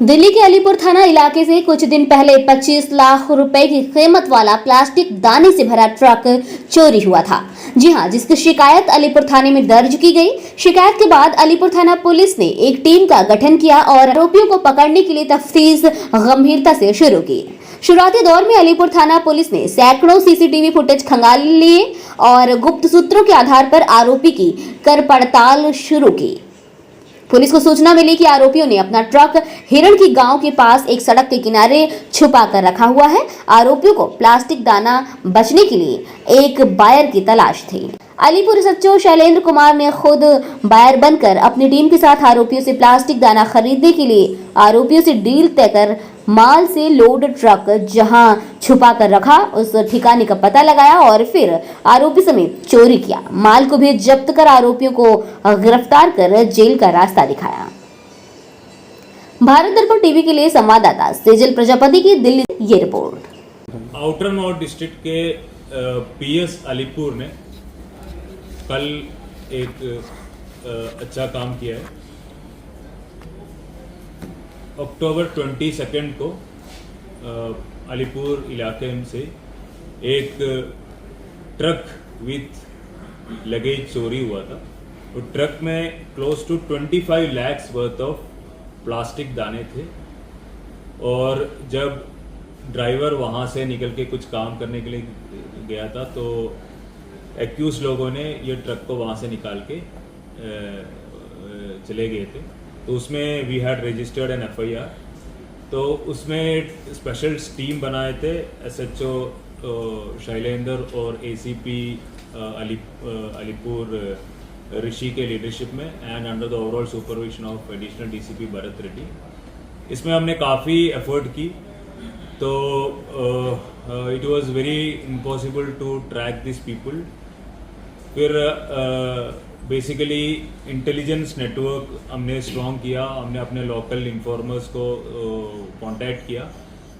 दिल्ली के अलीपुर थाना इलाके से कुछ दिन पहले 25 लाख रुपए की कीमत वाला प्लास्टिक दाने से भरा ट्रक चोरी हुआ था। जी हां, जिसकी शिकायत अलीपुर थाने में दर्ज की गई। शिकायत के बाद अलीपुर थाना पुलिस ने एक टीम का गठन किया और आरोपियों को पकड़ने के लिए तफ्तीश गंभीरता से शुरू की। शुरुआती दौर में अलीपुर थाना पुलिस ने सैकड़ों सीसीटीवी फुटेज खंगाल लिए और गुप्त सूत्रों के आधार पर आरोपी की कर पड़ताल शुरू की। पुलिस को सूचना मिली कि आरोपियों ने अपना ट्रक हिरण की गांव के पास एक सड़क के किनारे छुपा कर रखा हुआ है। आरोपियों को प्लास्टिक दाना बचने के लिए एक बायर की तलाश थी। अलीपुर एसएचओ शैलेंद्र कुमार ने खुद बायर बनकर अपनी टीम के साथ आरोपियों से प्लास्टिक दाना खरीदने के लिए आरोपियों से डील तय कर माल से लोड ट्रक जहां छुपा कर रखा उस ठिकाने का पता लगाया और फिर आरोपी समेत चोरी किया। माल को भी जब्त कर आरोपियों को गिरफ्तार कर जेल का रास्ता दिखाया। भारत दर्पण टीवी के लिए संवाददाता सेजल प्रजापति की दिल्ली ये रिपोर्ट। आउटर नॉर्थ डिस्ट्रिक्ट के पीएस अलीपुर ने कल एक अच्छा काम किया है। अक्टूबर 22 को अलीपुर इलाके से एक ट्रक विथ लगेज चोरी हुआ था। तो ट्रक में close to 25 lakhs worth of plastic दाने थे और जब ड्राइवर वहाँ से निकल के कुछ काम करने के लिए गया था तो एक्यूज लोगों ने ये ट्रक को वहाँ से निकाल के चले गए थे। तो उसमें we had registered an FIR. तो उसमें स्पेशल टीम बनाए थे एसएचओ शैलेंद्र और एसीपी अलीपुर ऋषि के लीडरशिप में and under the overall supervision of additional DCP Bharat Reddy. इसमें हमने काफ़ी एफर्ट की। तो it was very impossible to track this people. फिर बेसिकली इंटेलिजेंस नेटवर्क हमने स्ट्रॉन्ग किया। हमने अपने लोकल इन्फॉर्मर्स को कांटेक्ट किया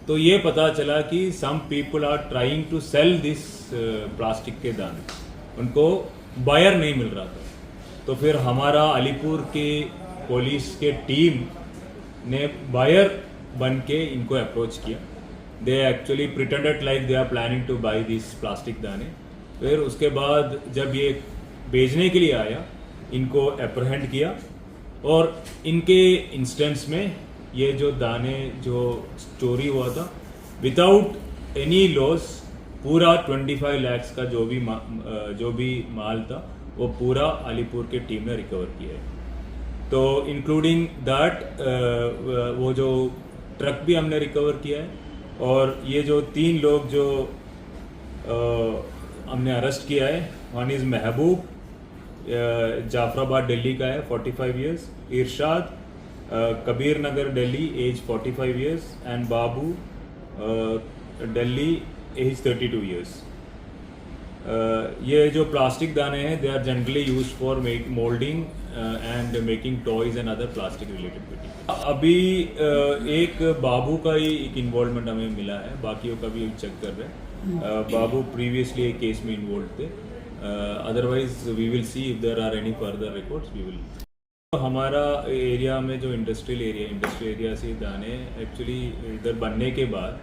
तो ये पता चला कि some people are trying to sell this plastic के दाने, उनको बायर नहीं मिल रहा था। तो फिर हमारा अलीपुर के पुलिस के टीम ने बायर बन के इनको अप्रोच किया। They actually pretended like they are planning to buy this plastic दाने। फिर उसके बाद जब ये बेचने के लिए आया इनको अप्रहेंड किया और इनके इंस्टेंस में ये जो दाने जो चोरी हुआ था विदाउट एनी लॉस पूरा 25 lakhs का जो भी माल था वो पूरा अलीपुर के टीम ने रिकवर किया है। तो इंक्लूडिंग दैट वो जो ट्रक भी हमने रिकवर किया है और ये जो 3 लोग जो हमने अरेस्ट किया है, वन इज़ महबूब, जाफराबाद दिल्ली का है 45 years, Irshad Kabir Nagar Delhi age 45 years and Babu Delhi age 32 years। ये जो प्लास्टिक दाने हैं they are generally use for moulding and making toys and other plastic related material. अभी एक बाबू का ही एक इन्वॉल्वमेंट हमें मिला है, बाकियों का भी चेक कर रहे हैं। बाबू प्रीवियसली एक केस में इन्वॉल्व थे। Otherwise we will see if there are any further records we will. हमारा एरिया में जो इंडस्ट्रियल एरिया से दाने एक्चुअली इधर बनने के बाद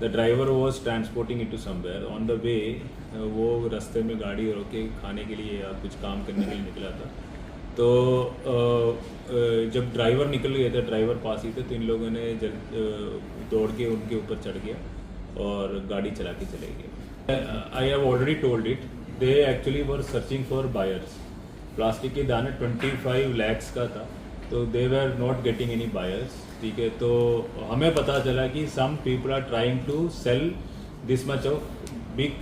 the driver was transporting it to somewhere on the way. वो रास्ते में गाड़ी रोके खाने के लिए या कुछ काम करने के लिए निकला था। तो जब ड्राइवर निकल गए थे, ड्राइवर पास ही थे, तो इन लोगों ने दौड़ के उनके ऊपर चढ़ गया और गाड़ी चला के चले गए। I have already told it, they actually were searching for buyers. Plastic के दाने 25 lakhs का था तो they were not getting any buyers. ठीक है, तो हमें पता चला कि some people are trying to sell this much of big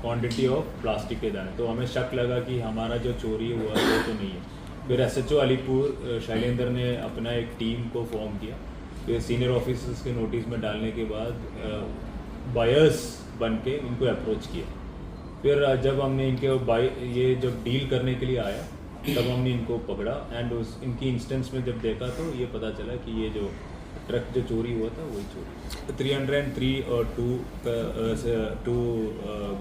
quantity of plastic के दाने। तो हमें शक लगा कि हमारा जो चोरी हुआ वो तो नहीं है। फिर एसएचओ अलीपुर शैलेंद्र ने अपना एक टीम को फॉर्म किया। फिर सीनियर ऑफिसर्स के नोटिस में डालने के बाद बायर्स बन के इनको अप्रोच किया। फिर जब हमने इनके ये जब डील करने के लिए आया तब हमने इनको पकड़ा एंड इनकी इंस्टेंस में जब देखा तो ये पता चला कि ये जो ट्रक जो चोरी हुआ था वही चोरी 303 और 2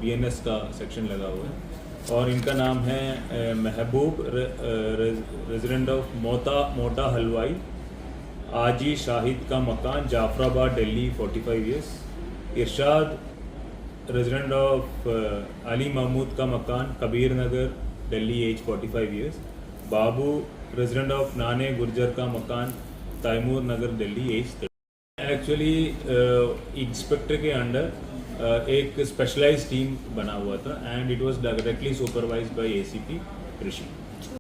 BNS का सेक्शन लगा हुआ है और इनका नाम है महबूब, रेजिडेंट ऑफ मोटा हलवाई आजी शाहिद का मकान Jafrabad Delhi 45 years, Irshad resident of Ali Mahmood का मकान Kabir Nagar Delhi age 45 years, Babu resident of Nane Gurjar का मकान Taimur Nagar Delhi age 30। Actually inspector के अंडर एक स्पेशलाइज्ड टीम बना हुआ था and it was directly supervised by ACP Rishi.